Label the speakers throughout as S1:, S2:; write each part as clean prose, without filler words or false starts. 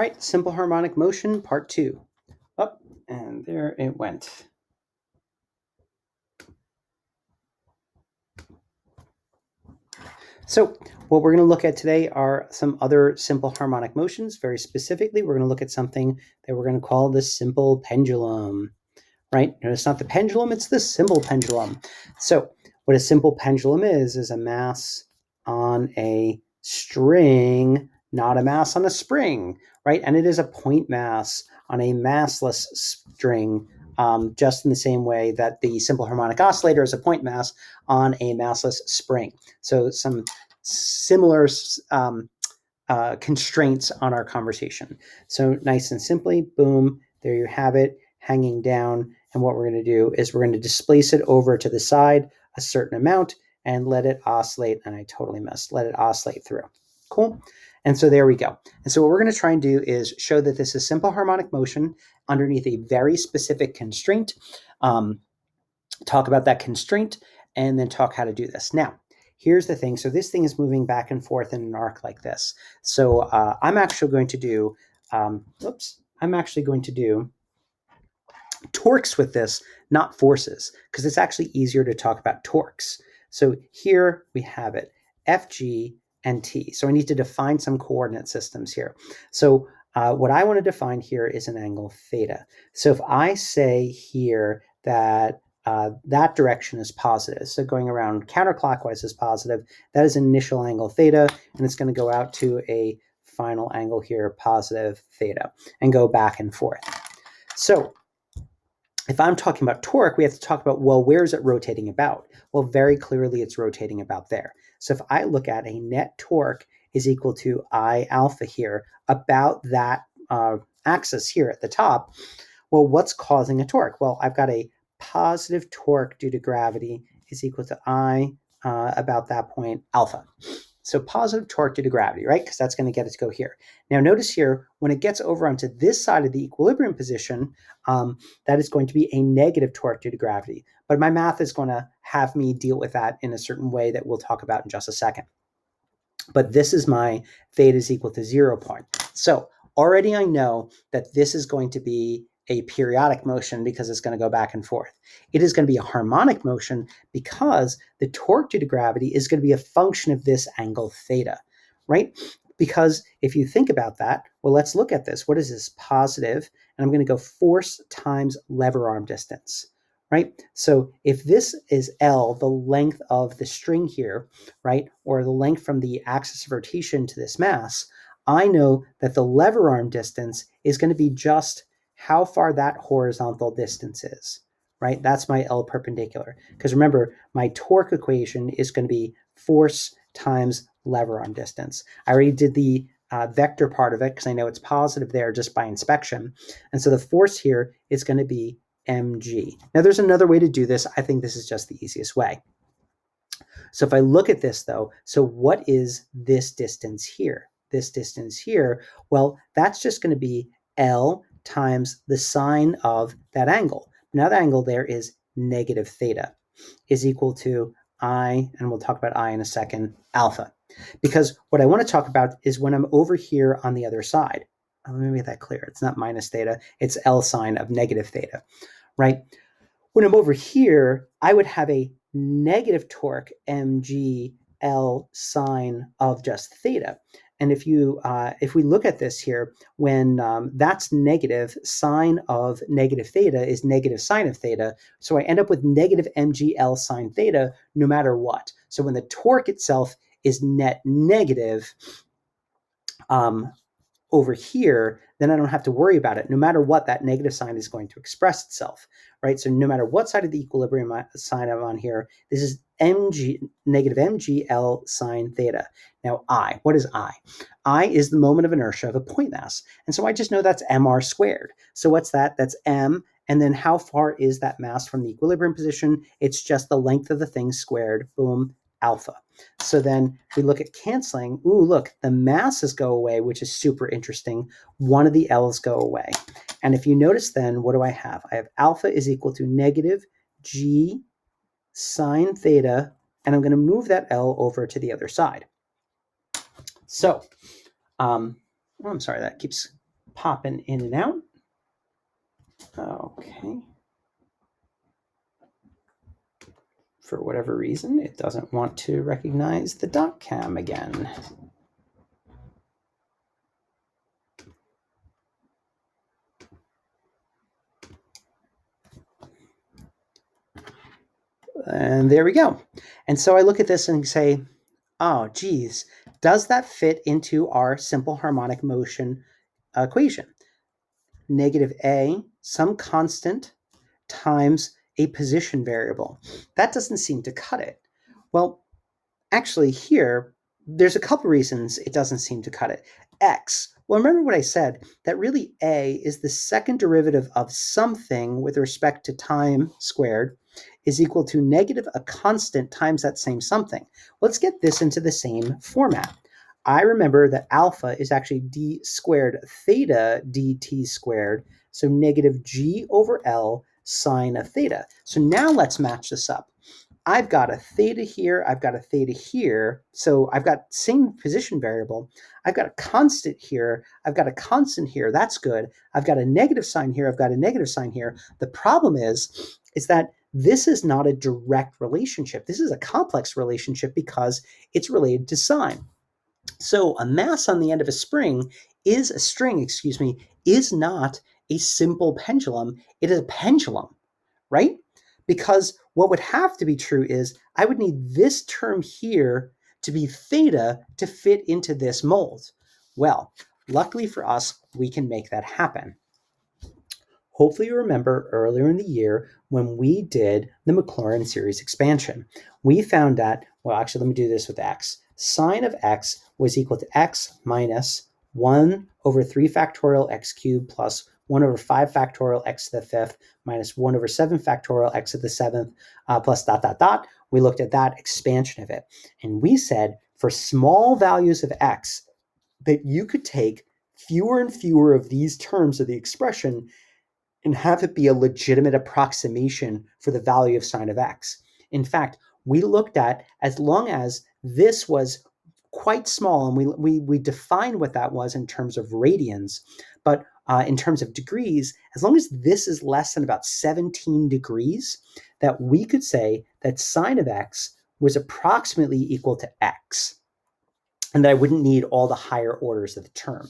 S1: All right, simple harmonic motion, part 2. Up, and there it went. So what we're going to look at today are some other simple harmonic motions. Very specifically, we're going to look at something that we're going to call the simple pendulum, right? No, it's not the pendulum, it's the simple pendulum. So what a simple pendulum is a mass on a string, not a mass on a spring, right? And it is a point mass on a massless string, just in the same way that the simple harmonic oscillator is a point mass on a massless spring. So some similar constraints on our conversation. So nice and simply, boom, there you have it, hanging down. And what we're going to do is we're going to displace it over to the side a certain amount and let it oscillate. And I totally missed. Let it oscillate through. Cool. And so there we go. And so what we're going to try and do is show that this is simple harmonic motion underneath a very specific constraint. Talk about that constraint and then talk how to do this. Now, here's the thing. So this thing is moving back and forth in an arc like this. So I'm actually going to do, torques with this, not forces, because it's actually easier to talk about torques. So here we have it, FG and T. So I need to define some coordinate systems here. So what I want to define here is an angle theta. So if I say here that that direction is positive, so going around counterclockwise is positive, that is initial angle theta, and it's going to go out to a final angle here, positive theta, and go back and forth. So if I'm talking about torque, we have to talk about, well, where is it rotating about? Well, very clearly it's rotating about there. So if I look at a net torque is equal to I alpha here, about that axis here at the top, well, what's causing a torque? Well, I've got a positive torque due to gravity is equal to I, about that point, alpha. So positive torque due to gravity, right? Because that's going to get it to go here. Now notice here, when it gets over onto this side of the equilibrium position, that is going to be a negative torque due to gravity. But my math is going to have me deal with that in a certain way that we'll talk about in just a second. But this is my theta is equal to 0 point. So already I know that this is going to be a periodic motion because it's going to go back and forth. It is going to be a harmonic motion because the torque due to gravity is going to be a function of this angle theta, right? Because if you think about that, well, let's look at this. What is this? Positive, and I'm going to go force times lever arm distance, right? So if this is L, the length of the string here, right, or the length from the axis of rotation to this mass, I know that the lever arm distance is going to be just how far that horizontal distance is, right? That's my L perpendicular. Because remember, my torque equation is going to be force times lever arm distance. I already did the vector part of it because I know it's positive there just by inspection. And so the force here is going to be mg. Now there's another way to do this. I think this is just the easiest way. So if I look at this though, so what is this distance here? This distance here, well, that's just going to be L times the sine of that angle. Now the angle there is negative theta is equal to I, and we'll talk about I in a second, alpha. Because what I want to talk about is when I'm over here on the other side. Let me make that clear. It's not minus theta. It's L sine of negative theta, right? When I'm over here, I would have a negative torque mg L sine of just theta. And if we look at this here, when that's negative, sine of negative theta is negative sine of theta. So I end up with negative mg L sine theta no matter what. So when the torque itself is net negative, over here, then I don't have to worry about it. No matter what, that negative sign is going to express itself, right? So no matter what side of the equilibrium sign I'm on here, this is negative mg L sine theta. Now I, what is I? I is the moment of inertia of a point mass. And so I just know that's mr squared. So what's that? That's m. And then how far is that mass from the equilibrium position? It's just the length of the thing squared, boom, alpha. So then we look at canceling. Ooh, look, the masses go away, which is super interesting. One of the L's go away. And if you notice then, what do I have? I have alpha is equal to negative g sine theta, and I'm going to move that L over to the other side. So, I'm sorry, that keeps popping in and out. Okay. For whatever reason, it doesn't want to recognize the dot cam again. And there we go. And so I look at this and say, oh, geez, does that fit into our simple harmonic motion equation? Negative a, some constant, times a position variable. That doesn't seem to cut it. Well, actually here, there's a couple reasons it doesn't seem to cut it. X, well, remember what I said, that really a is the second derivative of something with respect to time squared is equal to negative a constant times that same something. Let's get this into the same format. I remember that alpha is actually d squared theta dt squared, so negative g over L sine of theta. So now let's match this up. I've got a theta here, I've got a theta here, so I've got same position variable. I've got a constant here, I've got a constant here, that's good. I've got a negative sign here, I've got a negative sign here. The problem is that this is not a direct relationship. This is a complex relationship because it's related to sign. So a mass on the end of a string is not a simple pendulum. It is a pendulum, right? Because what would have to be true is I would need this term here to be theta to fit into this mold. Well, luckily for us, we can make that happen. Hopefully you remember earlier in the year when we did the Maclaurin series expansion. We found that, well, actually, let me do this with x. Sine of x was equal to x minus 1 over 3 factorial x cubed plus 1 over 5 factorial x to the fifth minus 1 over 7 factorial x to the seventh plus dot, dot, dot. We looked at that expansion of it. And we said for small values of x that you could take fewer and fewer of these terms of the expression and have it be a legitimate approximation for the value of sine of x. In fact, we looked at as long as this was quite small, and we defined what that was in terms of radians, but in terms of degrees, as long as this is less than about 17 degrees, that we could say that sine of x was approximately equal to x, and that I wouldn't need all the higher orders of the term.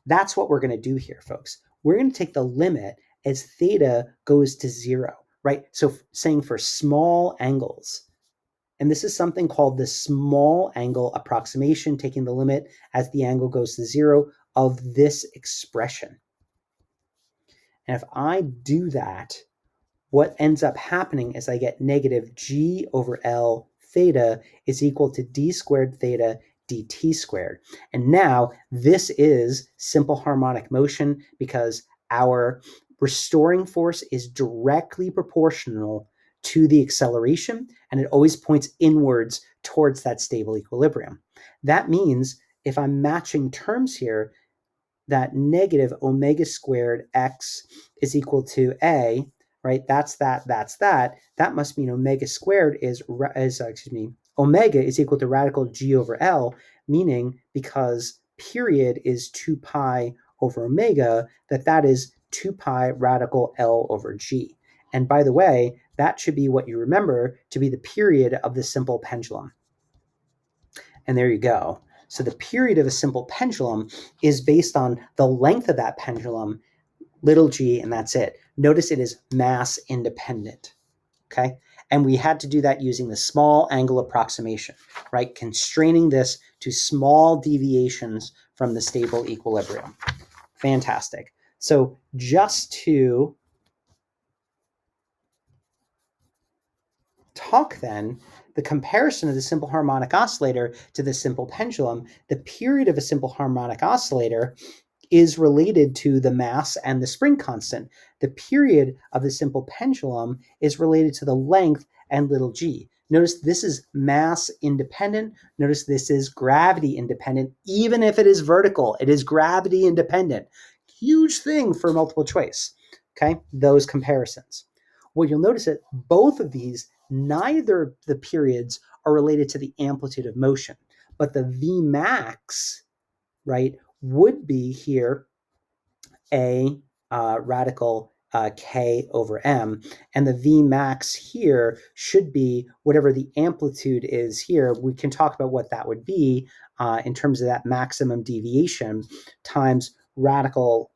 S1: That's what we're going to do here, folks. We're going to take the limit as theta goes to 0, right? So saying for small angles, and this is something called the small angle approximation, taking the limit as the angle goes to 0 of this expression. And if I do that, what ends up happening is I get negative g over L theta is equal to d squared theta dt squared. And now this is simple harmonic motion because our restoring force is directly proportional to the acceleration, and it always points inwards towards that stable equilibrium. That means if I'm matching terms here, that negative omega squared x is equal to a, right? That's that. That must mean omega squared is omega is equal to radical g over L, meaning because period is 2 pi over omega, that is 2 pi radical L over g. And by the way, that should be what you remember to be the period of the simple pendulum. And there you go. So the period of a simple pendulum is based on the length of that pendulum, little g, and that's it. Notice it is mass independent, okay? And we had to do that using the small angle approximation, right? Constraining this to small deviations from the stable equilibrium. Fantastic. So just to talk then, the comparison of the simple harmonic oscillator to the simple pendulum, the period of a simple harmonic oscillator is related to the mass and the spring constant. The period of the simple pendulum is related to the length and little g. Notice this is mass independent. Notice this is gravity independent. Even if it is vertical, it is gravity independent. Huge thing for multiple choice, okay? Those comparisons. Well, you'll notice that both of these, neither the periods are related to the amplitude of motion, but the V max, right, would be here A radical k over m, and the V max here should be whatever the amplitude is here. We can talk about what that would be in terms of that maximum deviation times radical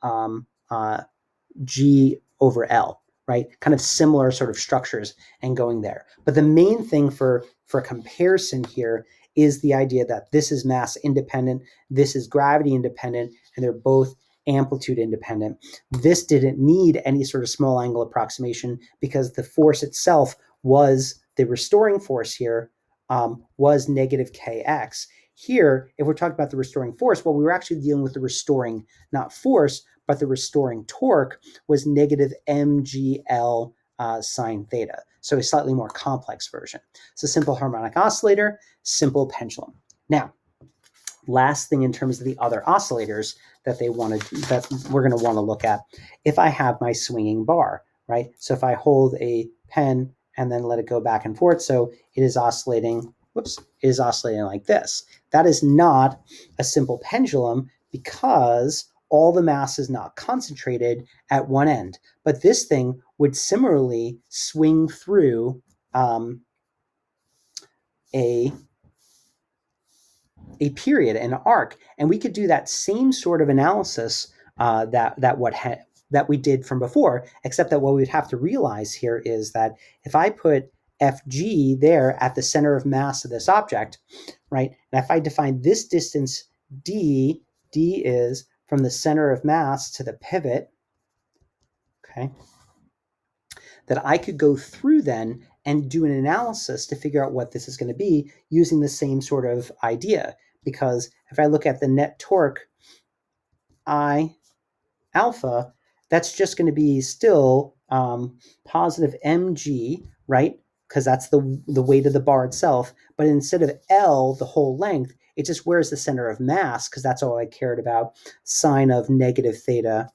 S1: G over L, right? Kind of similar sort of structures and going there. But the main thing for comparison here is the idea that this is mass independent, this is gravity independent, and they're both amplitude independent. This didn't need any sort of small angle approximation because the force itself was, the restoring force here was negative kx. Here, if we're talking about the restoring force, well, we were actually dealing with the restoring, not force, but the restoring torque was negative mgl sine theta. So a slightly more complex version. So simple harmonic oscillator, simple pendulum. Now, last thing in terms of the other oscillators that we're going to want to look at, if I have my swinging bar, right? So if I hold a pen and then let it go back and forth, so it is oscillating, it is oscillating like this. That is not a simple pendulum because all the mass is not concentrated at one end. But this thing would similarly swing through a period, an arc, and we could do that same sort of analysis that we did from before, except that what we'd have to realize here is that if I put Fg there at the center of mass of this object, right, and if I define this distance d is from the center of mass to the pivot, okay, that I could go through then and do an analysis to figure out what this is going to be using the same sort of idea. Because if I look at the net torque I alpha, that's just going to be still positive mg, right? Because that's the weight of the bar itself. But instead of L, the whole length, it just where's the center of mass, because that's all I cared about, sine of negative theta.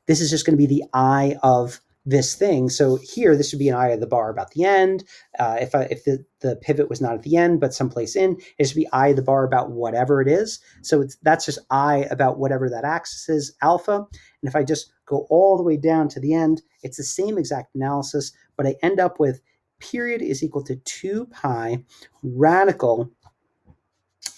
S1: This is just going to be the I of this thing. So here, this would be an I of the bar about the end. If the pivot was not at the end, but someplace in, it should be I of the bar about whatever it is. So that's just I about whatever that axis is, alpha. And if I just go all the way down to the end, it's the same exact analysis, but I end up with period is equal to 2 pi radical.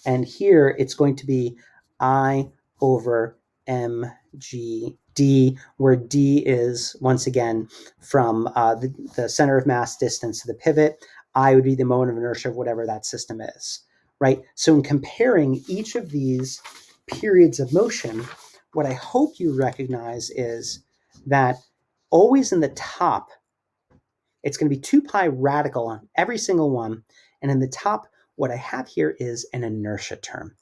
S1: And here it's going to be I over mgd, where d is, once again, from the center of mass distance to the pivot. I would be the moment of inertia of whatever that system is, right? So in comparing each of these periods of motion, what I hope you recognize is that always in the top, it's going to be 2 pi radical on every single one. And in the top, what I have here is an inertia term.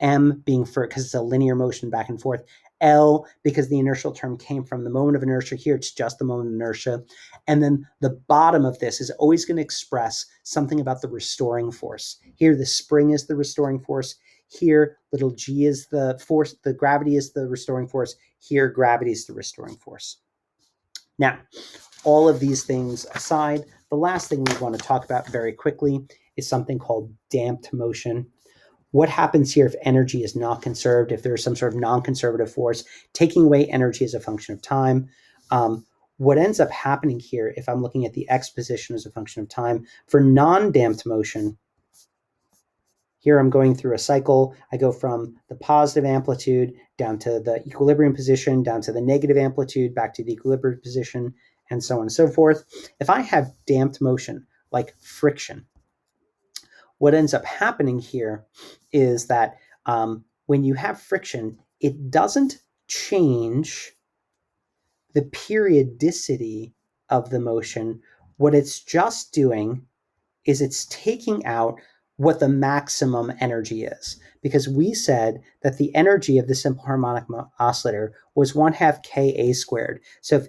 S1: M being for, because it's a linear motion back and forth. L, because the inertial term came from the moment of inertia. Here, it's just the moment of inertia. And then the bottom of this is always going to express something about the restoring force. Here, the spring is the restoring force. Here, little g is the force. The gravity is the restoring force. Here, gravity is the restoring force. Now, all of these things aside, the last thing we want to talk about very quickly is something called damped motion. What happens here if energy is not conserved, if there's some sort of non-conservative force taking away energy as a function of time? What ends up happening here, if I'm looking at the x position as a function of time, for non-damped motion, here I'm going through a cycle. I go from the positive amplitude down to the equilibrium position, down to the negative amplitude, back to the equilibrium position, and so on and so forth. If I have damped motion, like friction, what ends up happening here is that when you have friction, it doesn't change the periodicity of the motion. What it's just doing is it's taking out what the maximum energy is, because we said that the energy of the simple harmonic oscillator was 1/2 Ka squared. So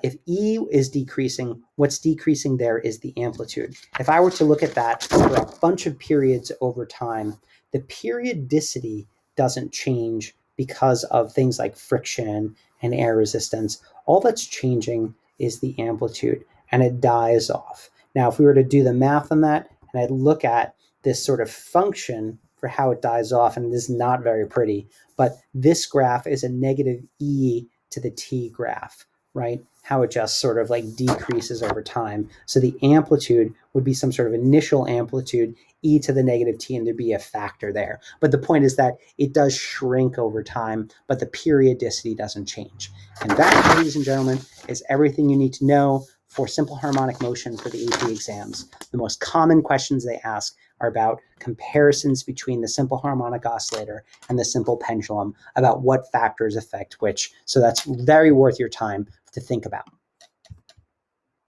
S1: if E is decreasing, what's decreasing there is the amplitude. If I were to look at that for a bunch of periods over time, the periodicity doesn't change because of things like friction and air resistance. All that's changing is the amplitude, and it dies off. Now, if we were to do the math on that, and I'd look at this sort of function for how it dies off, and it is not very pretty, but this graph is a negative e to the t graph, right? How it just sort of like decreases over time. So the amplitude would be some sort of initial amplitude, e to the negative t, and there'd be a factor there. But the point is that it does shrink over time, but the periodicity doesn't change. And that, ladies and gentlemen, is everything you need to know for simple harmonic motion for the AP exams. The most common questions they ask are about comparisons between the simple harmonic oscillator and the simple pendulum, about what factors affect which. So that's very worth your time to think about.